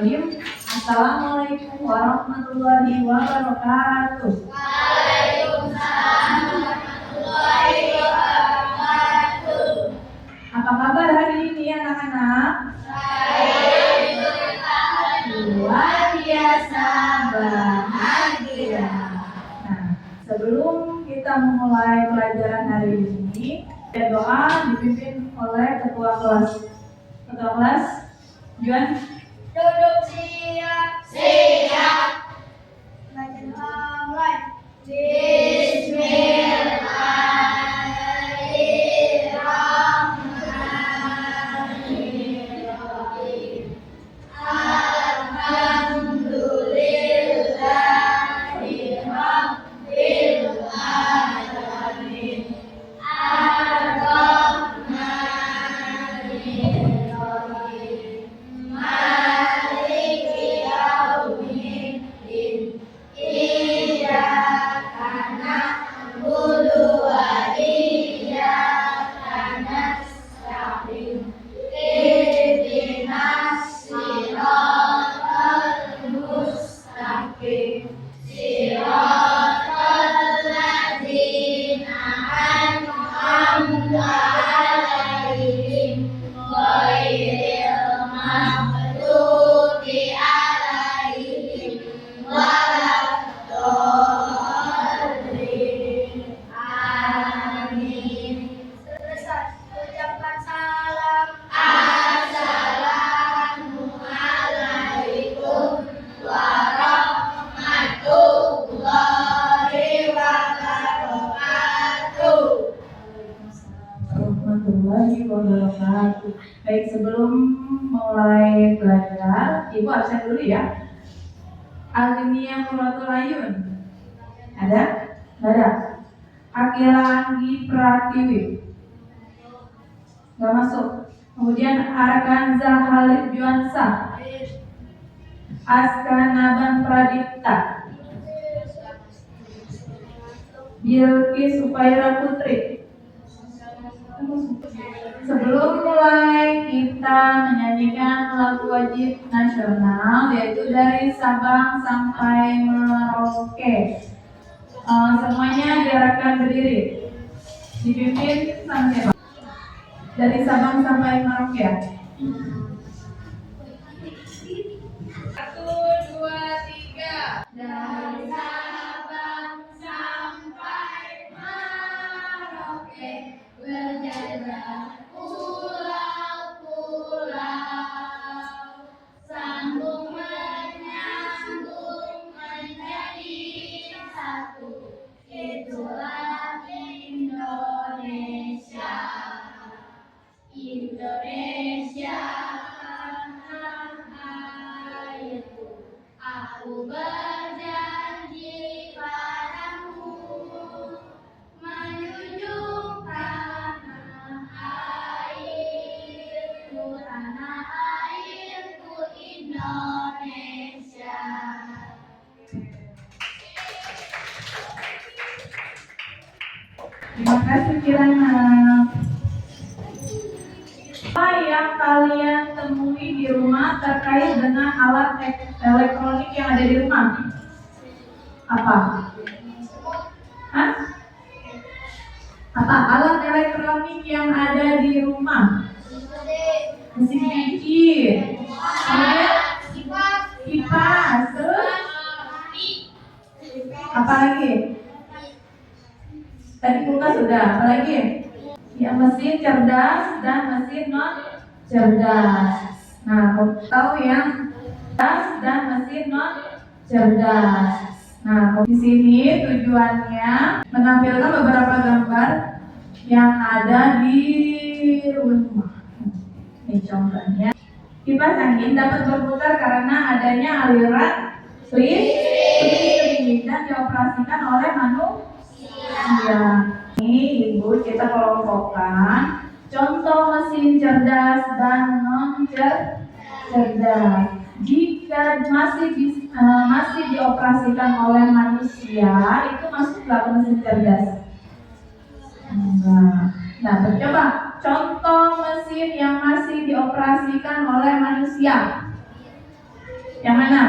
Bismillahirrahmanirrahim. Assalamualaikum warahmatullahi wabarakatuh. Waalaikumsalam warahmatullahi wabarakatuh. Apa kabar hari ini anak-anak? Luar biasa bahagia. Nah, sebelum kita memulai pelajaran hari ini, doa dipimpin oleh ketua kelas. Ketua kelas, Juan. Duduk siap. Siap. Bacaan mulai. Bismillahirrahmanirrahim. Alhamdulillahirabbil alamin. Ar-Rahmanirrahim. Maliki yaumiddin. Iyyaka na'budu wa iyyaka nasta'in. Ihdinas siratal mustaqim. Siratal ladzina an'amta 'alaihim ghairil maghdubi 'alaihim waladdallin. Amin. Selesai ucapkan salam. Assalamualaikum warahmatullahi wabarakatuh. Warahmatullahi wabarakatuh. Baik, sebelum mulai belajar, Ibu absen dulu ya. Agnia Muratul Ayun. Ada? Nggak ada. Akila Anggi Pratiwi. Nggak masuk. Kemudian Arkanza Halid Juansa. Askanaban Pradipta. Bilqis Supaira Putri. Sebelum mulai kita menyanyikan lagu wajib nasional, yaitu dari Sabang sampai Merauke. Semuanya diharapkan berdiri. Dipimpin sama siapa? Dari Sabang sampai Merauke. 1, 2, 3. Dari Sabang sampai Merauke, berjalan pulau-pulau, sambung menyambung menjadi satu. Itulah Indonesia. Indonesia tanah airku. Aku berjanji padamu, menjunjung tanah airku Indonesia. Terima kasih Kirana. Apa yang kalian temui di rumah terkait dengan alat elektronik yang ada di rumah? Apa? Hah? Apa alat elektronik yang ada di rumah? Mesin cuci, kemudian kipas, terus apa lagi? Tadi kulkas sudah, apa lagi? Ya, mesin cerdas dan mesin non cerdas. Nah, kamu tahu yang cerdas dan mesin non cerdas. Nah, di sini tujuannya menampilkan beberapa gambar yang ada di rumah. Ini contohnya. Kipas angin dapat berputar karena adanya aliran listrik dan dioperasikan oleh manusia. Ini Ibu kita kelompokkan contoh mesin cerdas dan non cerdas. Jika masih dioperasikan oleh manusia, itu masuk ke mesin cerdas. Nah, coba contoh mesin yang masih dioperasikan oleh manusia. Yang mana?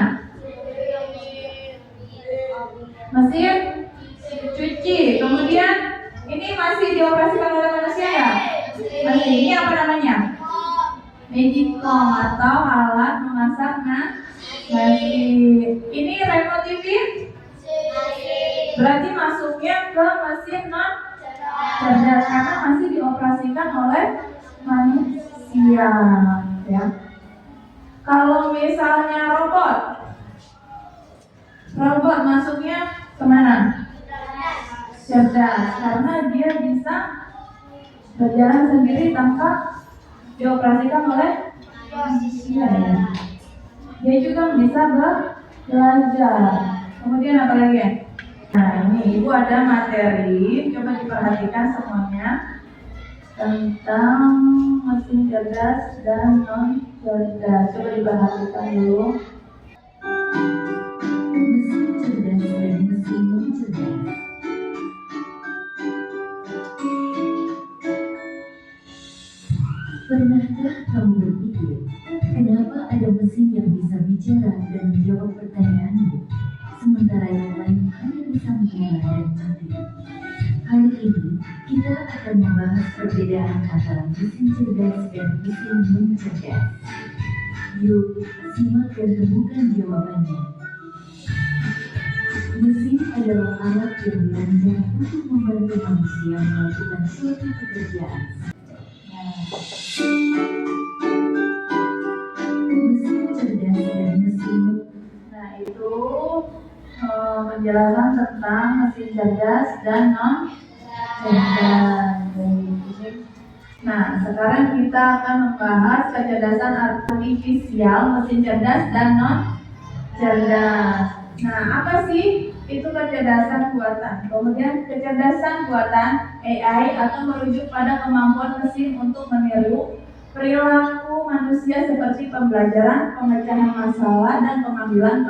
Mesin cuci. Kemudian ini masih dioperasikan oleh manusia ya? Masih. Ini apa namanya? Magicom atau alat memasak nasi. Ini remote TV? Berarti masuknya ke mesin non cerdas karena masih dioperasikan oleh manusia, ya. Kalau misalnya robot masuknya kemana? Cerdas, karena dia bisa berjalan sendiri tanpa dioperasikan oleh manusia, ya. Dia juga bisa belajar. Kemudian apa lagi? Nah, ini Ibu ada materi, coba diperhatikan semuanya tentang mesin cerdas dan non cerdas. Coba diperhatikan dulu. Mesin cerdas dan mesin non cerdas. Pernahkah kamu berpikir, kenapa ada mesin yang bisa bicara dan menjawab pertanyaanmu, sementara yang lain hanya bisa mendengar dan mengerti? Kali ini, kita akan membahas perbedaan antara mesin cerdas dan mesin non cerdas. Yuk, simak dan temukan jawabannya. Mesin adalah alat yang dirancang untuk membantu manusia melakukan suatu pekerjaan. Mesin cerdas dan mesin. Nah, itu penjelasan tentang mesin cerdas dan non cerdas. Nah, sekarang kita akan membahas kecerdasan artifisial, mesin cerdas dan non cerdas. Nah, apa sih itu kecerdasan buatan? Kemudian kecerdasan buatan AI atau merujuk pada kemampuan mesin untuk meniru perilaku manusia seperti pembelajaran, pemecahan masalah, dan pengambilan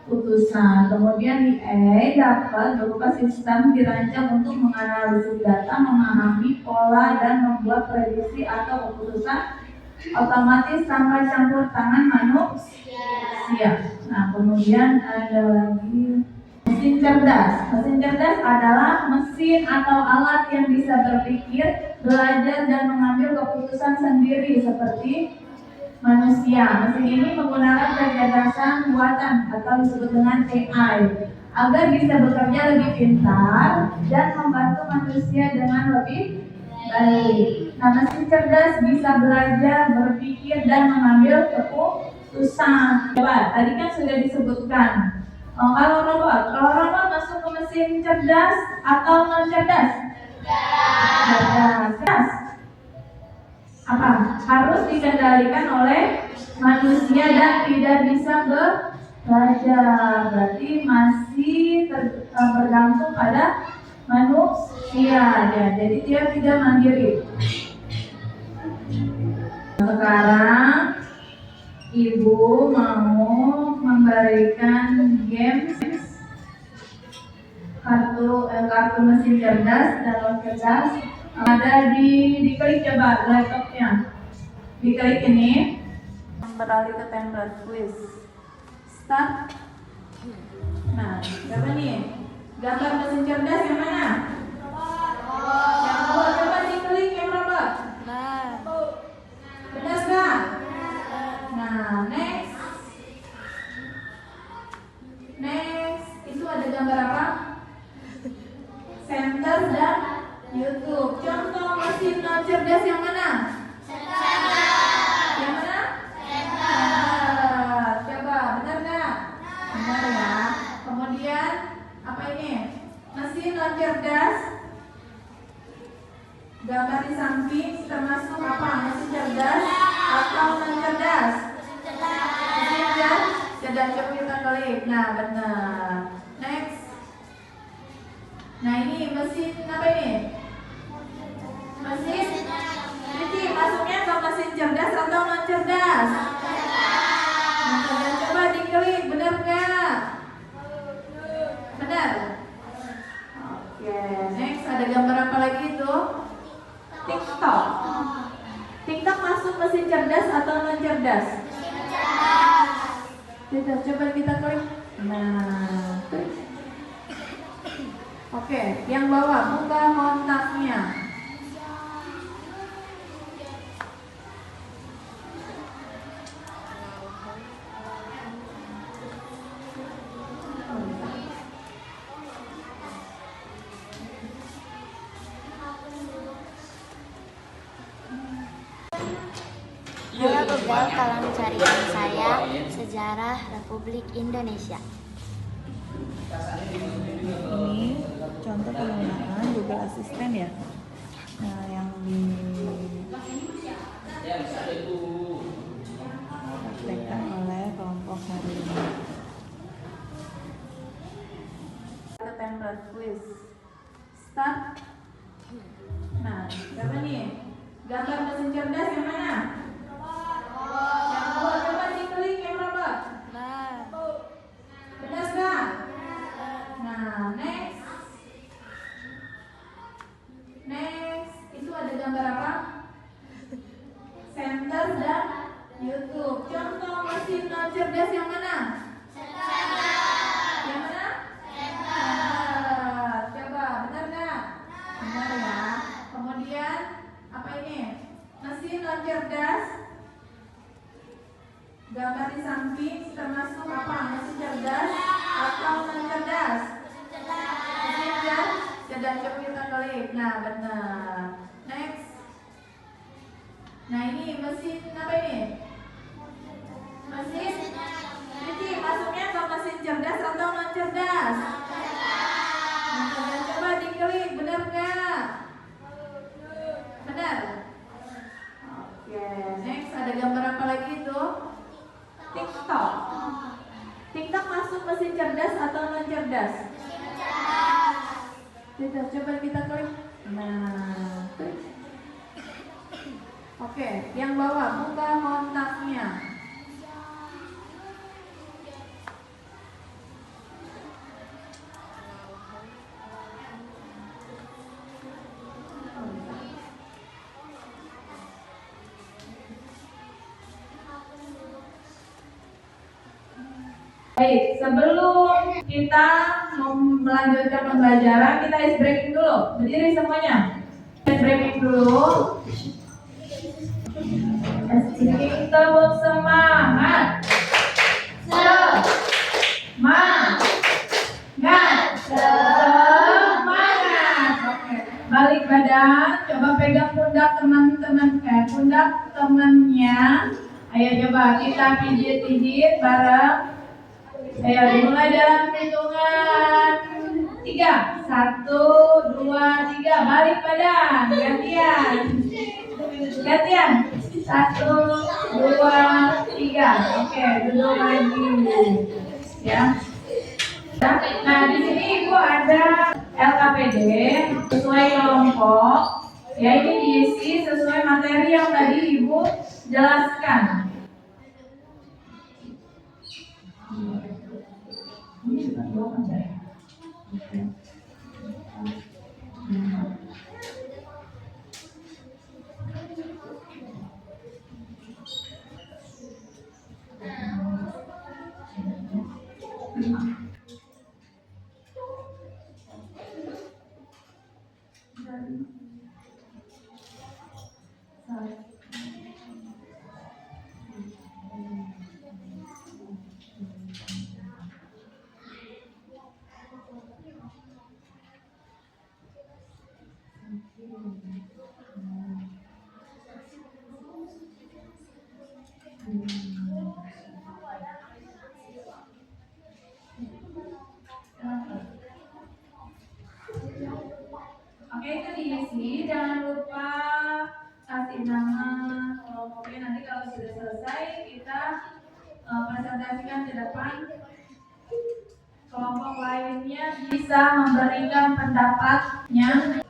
keputusan. Kemudian AI dapat berupa sistem dirancang untuk menganalisis data, memahami pola, dan membuat prediksi atau keputusan otomatis tanpa campur tangan manusia. Nah, kemudian ada lagi mesin cerdas. Mesin cerdas adalah mesin atau alat yang bisa berpikir, belajar, dan mengambil keputusan sendiri seperti manusia. Mesin ini menggunakan kecerdasan buatan atau disebut dengan AI agar bisa bekerja lebih pintar dan membantu manusia dengan lebih baik. Nah, mesin cerdas bisa belajar, berpikir, dan mengambil keputusan. Coba, tadi kan sudah disebutkan. Kalau robot masuk ke mesin cerdas atau non cerdas? Cerdas. Apa? Harus dikendalikan oleh manusia dan tidak bisa belajar. Berarti masih bergantung pada manusia, ya. Jadi dia tidak mandiri. Sekarang Ibu mau memberikan games kartu mesin cerdas dan non cerdas. Ada diklik, coba laptopnya. Diklik ini. Beralih ke template quiz. Start. Nah, coba nih. Gambar mesin cerdas yang mana? Yang bawah, coba diklik yang robot. Benar nggak? Nah, next. Itu ada gambar apa? Center dan YouTube. Contoh mesin non cerdas yang mana? Yang mana? Coba, benar nggak? Benar ya. Kemudian apa ini? Mesin non cerdas. Gambar di samping termasuk apa? Mesin cerdas atau non cerdas? Mesin cerdas. Coba kita klik. Nah, benar. Next. Nah, ini mesin apa ini? Mesin cuci. Masuknya ke mesin cerdas atau non cerdas? Nah, coba diklik. Benar nggak? Benar. Oke, next ada gambar apa lagi itu? TikTok. TikTok masuk mesin cerdas atau non cerdas? Tidak, coba kita klik. Nah, klik. Oke, yang bawah buka kontaknya. Halo Google, tolong carikan saya sejarah Republik Indonesia. Ini contoh penggunaan Google Assistant ya. Nah, yang dipraktekkan oleh kelompok hari ini. Kita template quiz. Start. Nah, siapa nih? Gambar mesin cerdas yang mana? Yang bawah, coba diklik yang berapa? Benar nggak? Nah, next. Itu ada gambar apa? Center dan YouTube. Contoh mesin cerdas yang mana? Yang mana? Center. Coba, benar nggak? Benar ya. Kemudian apa ini? Mesin cerdas. Gambar di samping termasuk apa? Mesin cerdas atau non cerdas? Mesin cerdas. Coba kita klik. Nah, benar. Next. Nah, ini mesin apa ini? Mesin cuci. Masuknya ke mesin cerdas atau non cerdas? Non cerdas. Coba diklik. Benar nggak? Benar. Oke. Next, ada gambar apa lagi itu? TikTok. TikTok masuk mesin cerdas atau non cerdas? Tidak, coba kita klik. Nah, klik. Oke, yang bawah buka kontaknya. Baik, sebelum kita melanjutkan pembelajaran, kita ice breaking dulu. Berdiri semuanya. Ice breaking dulu. Ice breaking, tepuk semangat. Semangat. Oke. Balik badan, coba pegang pundak pundak temannya. Ayo coba kita pijit-pijit bareng. Ayo dimulai dalam hitungan 3. 1, 2, 3. Balik badan. Gantian. 1, 2, 3. Oke, duduk lagi. Ya. Nah, di sini Ibu ada LKPD sesuai kelompok. Ya, ini diisi sesuai materi yang tadi Ibu jelaskan. Oke, itu diisi. Jangan lupa kasih nama kelompoknya. Nanti kalau sudah selesai kita presentasikan ke depan. Kelompok lainnya bisa memberikan pendapatnya.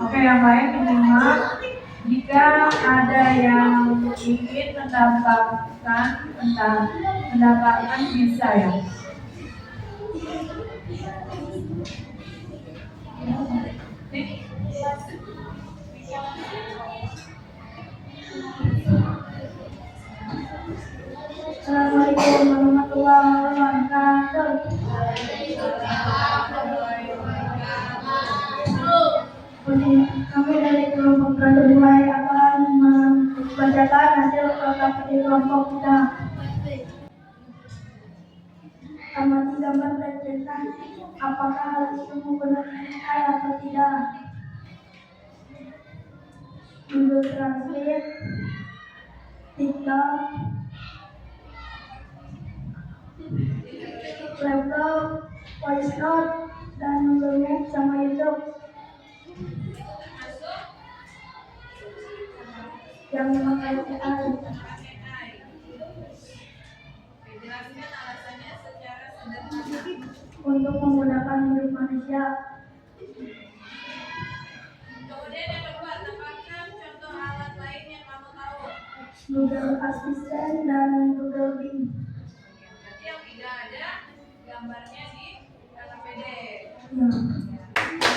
Oke, yang lain menyimak. Jika ada yang ingin mendapatkan bisa ya. Assalamualaikum warahmatullahi wabarakatuh. Kami dari kelompok kedua akan membacakan hasil di kelompok kita. Amati gambar dan cerita apakah hal itu menggunakan AI atau tidak. Google Translate, TikTok, laptop, voice note, dan Google Maps sama YouTube. Yang memakai AI. Untuk menggunakan hidup manusia. Kemudian yang kedua, tambahkan contoh alat lain yang kamu tahu. Google Assistant dan Google Bing. Berarti yang tidak ada gambarnya di LPD. Ya.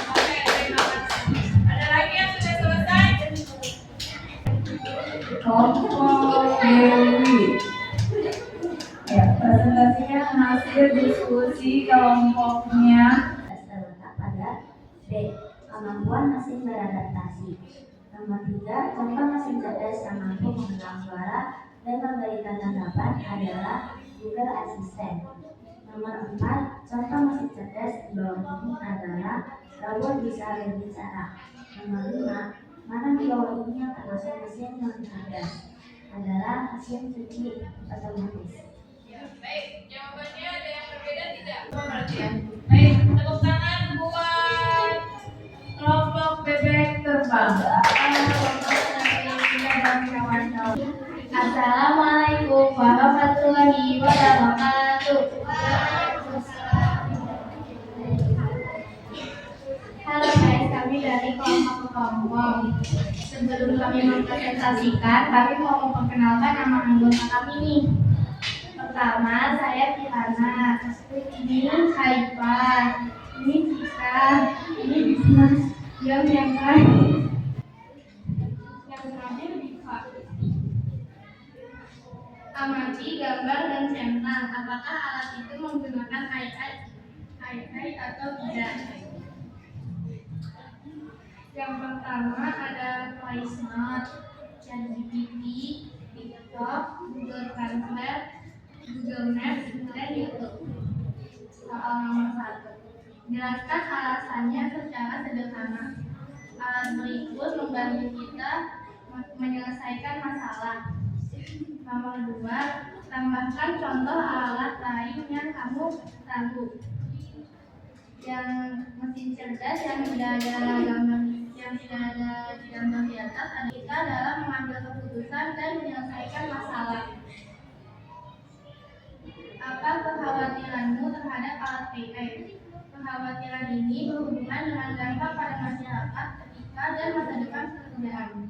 Oke, terima kasih. Ada lagi yang sudah selesai? Kelompok Dewi. Ya, presentasikan hasil diskusi kelompoknya. Terletak pada B. Kemampuan mesin beradaptasi. Nomor 3. Contoh mesin cerdas yang mampu mengenal suara dan memberikan tanggapan adalah Google Assistant. Nomor 4. Contoh mesin cerdas di bawah ini adalah robot bisa berbicara. Nomor 5. Mana di bawah ini yang termasuk mesin non cerdas? Adalah mesin cuci otomatis. Baik, jawabannya ada yang berbeda tidak? Berarti ya. Baik, tepuk tangan buat kelompok bebek terbang. Assalamualaikum warahmatullahi wabarakatuh. Halo guys, kami dari kelompok kelompok. Sebelum kami mempresentasikan, kami mau memperkenalkan nama anggota kami nih. Pertama, saya Kirana. Ini Haifar. Ini Cika. Ini Bisma. Yang terakhir Diva. Amati gambar dan centang. Apakah alat itu menggunakan AI atau tidak? Yang pertama ada voice note, ChatGPT, TikTok, Google Translate, Google Maps, dan YouTube. Soal nomor 1. Jelaskan alasannya secara sederhana. Alat berikut membantu kita menyelesaikan masalah. Nomor 2. Tambahkan contoh alat lain yang kamu tahu. Yang mesin cerdas yang tidak ada di gambar di atas adalah kita dalam mengambil keputusan dan menyelesaikan masalah. Apa kekhawatiranmu terhadap alat AI? Kekhawatiran ini berhubungan dengan dampak pada masyarakat, etika, dan masa depan pekerjaan.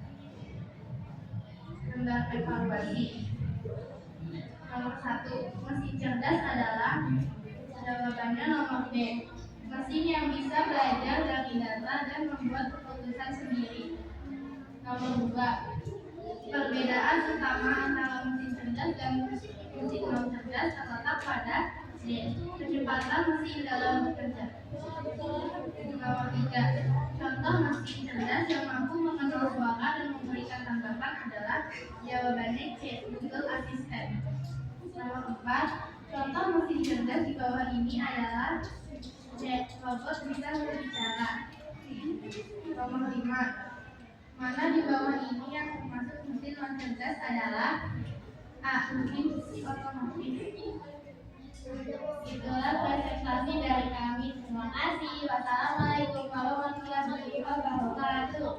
Gambar evaluasi. Nomor 1. Mesin cerdas adalah jawabannya nomor B. Mesin yang bisa belajar dari data dan membuat keputusan sendiri. Nomor 2. Perbedaan utama antara mesin cerdas dan mesin non cerdas terletak pada D. Kecepatan mesin dalam bekerja. Nomor 3. Contoh mesin cerdas yang mampu mengenal suara dan memberikan tanggapan adalah jawabannya C. Google Assistant. Nomor 4. Contoh mesin cerdas di bawah ini adalah C. Robot bisa berbicara. Nomor 5. Mana di bawah ini yang termasuk mesin non cerdas adalah A. Mesin otomatis. Itulah presentasi dari kami. Terima kasih. Wassalamualaikum warahmatullahi wabarakatuh.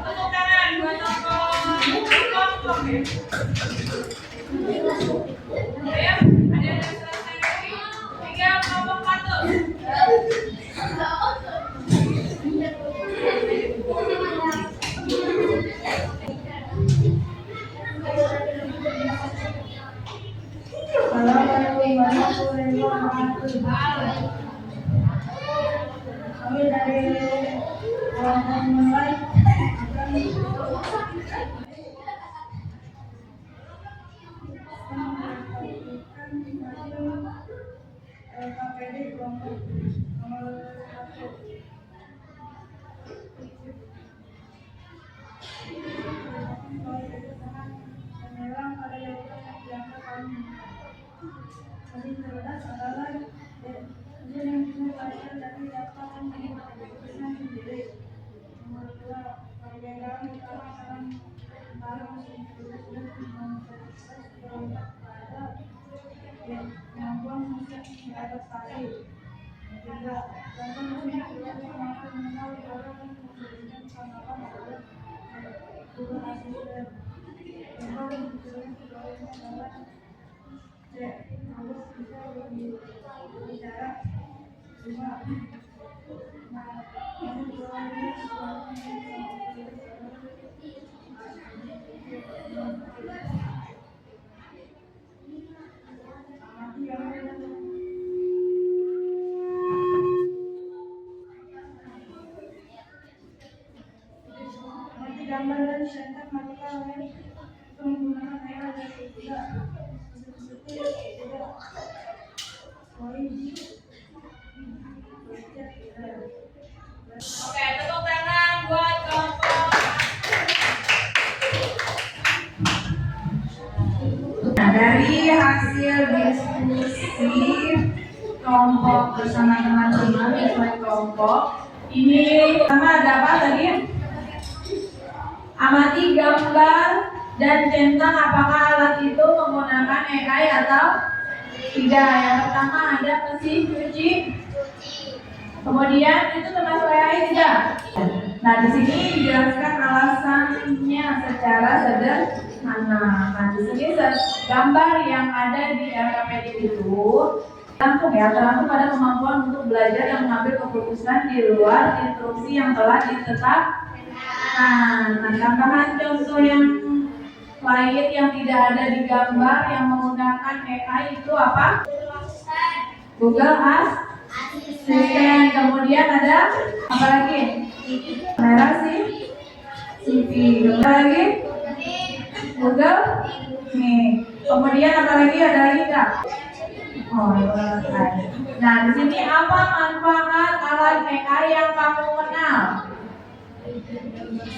Tepuk tangan buat kelompok. Ya, ada yang selesai lagi? Tinggal kelompok 1. kelompok mulai akan KPD kelompok nomor 1. Menyerang pada jawaban yang dianggap kami. Mesin cerdas adalah mesin yang bisa belajar dari data dan membuat keputusan sendiri. Nomor 2, perbedaan utama antara mesin cerdas dan mesin cerdas terletak pada kemampuan mesin beradaptasi. 3, contoh mesin cerdas mampu mengenal cara dan memberikan tanggapan terhadap Google Assistant. Contoh mesin cerdas sebelumnya adalah C. Robot bisa berbicara. 5. Manipulasi suara gambar dan cetak maka oleh penggunaan AI dan tidak Oke, tepuk tangan buat kelompok. Nah, dari hasil diskusi kelompok bersama teman-teman sesuai kelompok, ini pertama ada apa tadi? Amati gambar dan centang apakah alat itu menggunakan AI atau tidak. Yang pertama ada mesin cuci. Kemudian itu termasuk AI tidak? Nah, di sini dijelaskan alasannya secara sederhana. Nah, di sini gambar yang ada di LKPD itu tergantung pada kemampuan untuk belajar dan mengambil keputusan di luar instruksi yang telah ditetapkan. Nah, tambahan contoh yang lain yang tidak ada di gambar yang menggunakan AI itu apa? Google Assistant. Kemudian ada apa lagi? Kamera CV. Apa lagi? Google nih. Kemudian apa lagi? Ada lagi nggak? Oh, nah, di sini apa manfaat alat AI yang kamu kenal?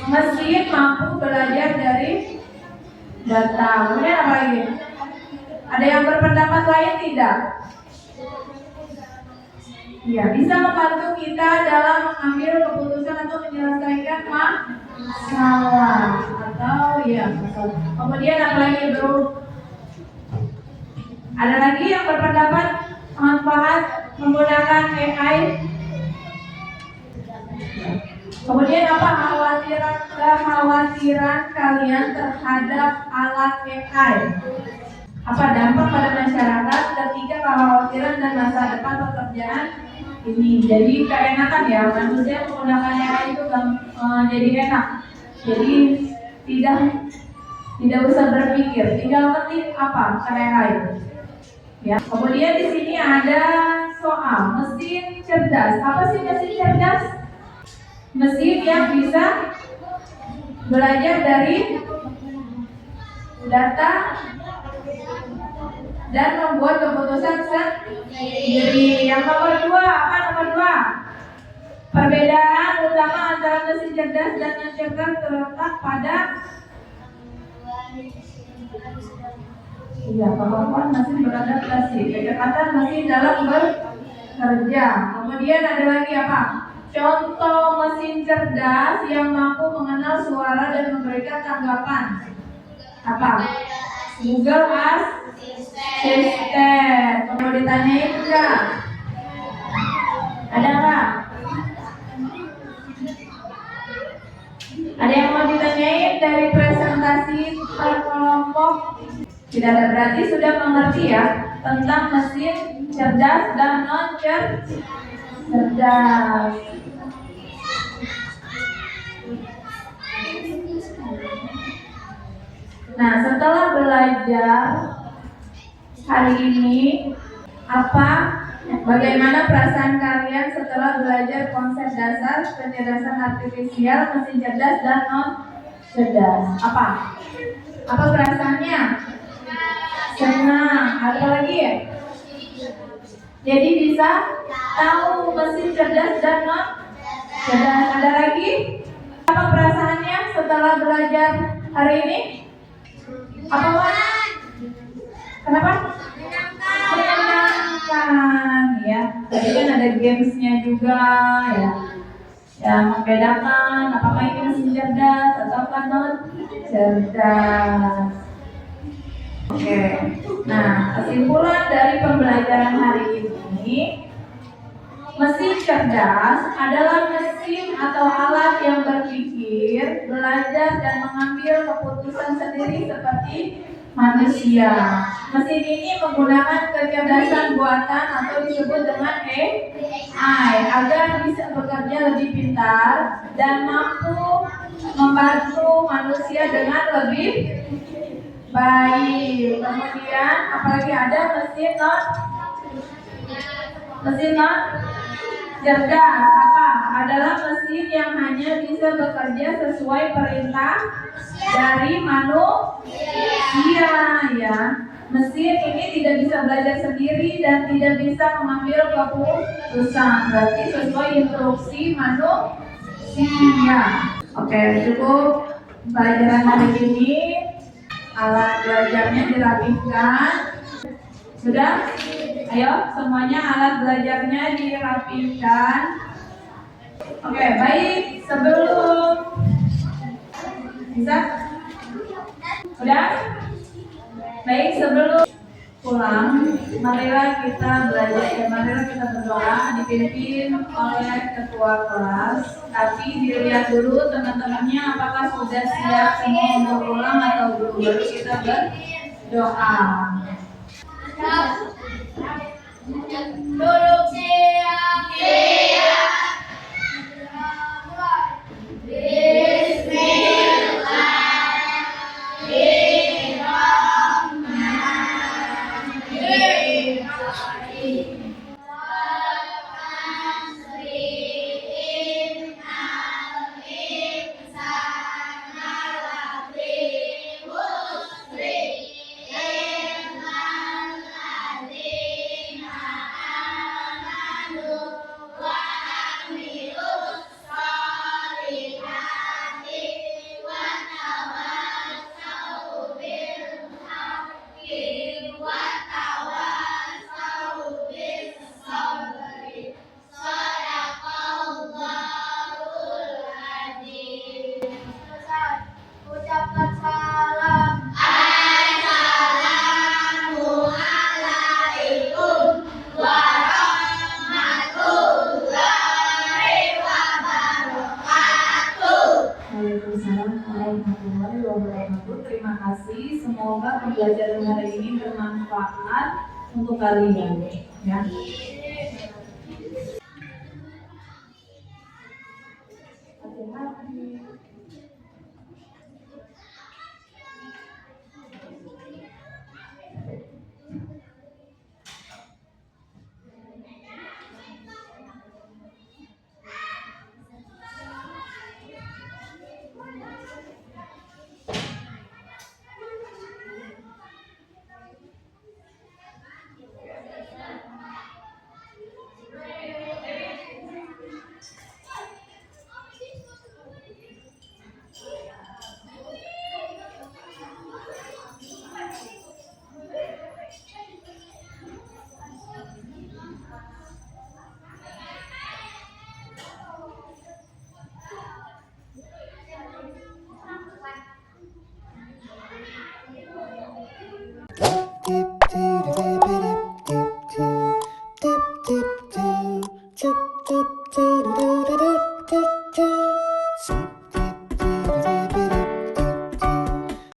Mesin mampu belajar dari data. Kemudian apa lagi? Ada yang berpendapat lain tidak? Ya, bisa membantu kita dalam mengambil keputusan atau menyelesaikan masalah atau ya masalah. Kemudian apa lagi bro? Ada lagi yang berpendapat manfaat menggunakan AI? Kemudian apa kekhawatiran kalian terhadap alat AI? Apa dampak pada masyarakat ketika kekhawatiran dan masa depan pekerjaan ini? Jadi keenakan ya, manusia menggunakan AI itu jadi enak. Jadi tidak usah berpikir, tinggal ketik apa ke AI. Ya. Kemudian di sini ada soal mesin cerdas. Apa sih mesin cerdas? Mesin yang bisa belajar dari data dan membuat keputusan sendiri. Yang nomor 2, apa nomor 2? Perbedaan utama antara mesin cerdas dan non cerdas terletak pada kemampuan mesin beradaptasi, kecepatan mesin dalam bekerja. Kemudian ada lagi apa? Contoh mesin cerdas yang mampu mengenal suara dan memberikan tanggapan. Apa? Google Assistant. Mau ditanyain enggak? Ada nggak? Ada yang mau ditanyain dari presentasi per kelompok? Tidak ada, berarti sudah mengerti ya tentang mesin cerdas dan non cerdas. Nah, setelah belajar hari ini, apa Bagaimana perasaan kalian setelah belajar konsep dasar pencerdasan artifisial, mesin cerdas dan non cerdas? Apa perasaannya? Senang. Apa lagi ya? Jadi bisa tahu mesin cerdas dan non cerdas. Ada lagi? Apa perasaannya setelah belajar hari ini? Apa Wan? Kenapa? Menyenangkan ya. Tadi kan ada gamesnya juga ya. Yang membedakan apakah ini mesin cerdas atau non cerdas. Oke. Nah, kesimpulan dari pembelajaran hari ini, mesin cerdas adalah mesin atau alat yang berpikir, belajar dan mengambil keputusan sendiri seperti manusia. Mesin ini menggunakan kecerdasan buatan atau disebut dengan AI agar bisa bekerja lebih pintar dan mampu membantu manusia dengan lebih baik. Kemudian apalagi ada mesin non cerdas. Apa? Adalah mesin yang hanya bisa bekerja sesuai perintah dari manusia ya. Mesin ini tidak bisa belajar sendiri dan tidak bisa mengambil keputusan. Berarti sesuai instruksi manusia. Oke, cukup pelajaran hari ini. Alat belajarnya dirapihkan. Sudah? Ayo, semuanya alat belajarnya dirapihkan. Oke, baik. Sebelum bisa? Sudah? Baik, sebelum pulang, marilah kita belajar, marilah kita berdoa dipimpin oleh ketua kelas. Tapi dilihat dulu teman-temannya apakah sudah siap semua untuk pulang atau belum. Baru kita berdoa. Duduk siap. Ucapkan salam. Assalamualaikum warahmatullahi wabarakatuh. Waalaikumsalam warahmatullahi wabarakatuh. Terima kasih. Semoga pembelajaran hari ini bermanfaat untuk kalian ya.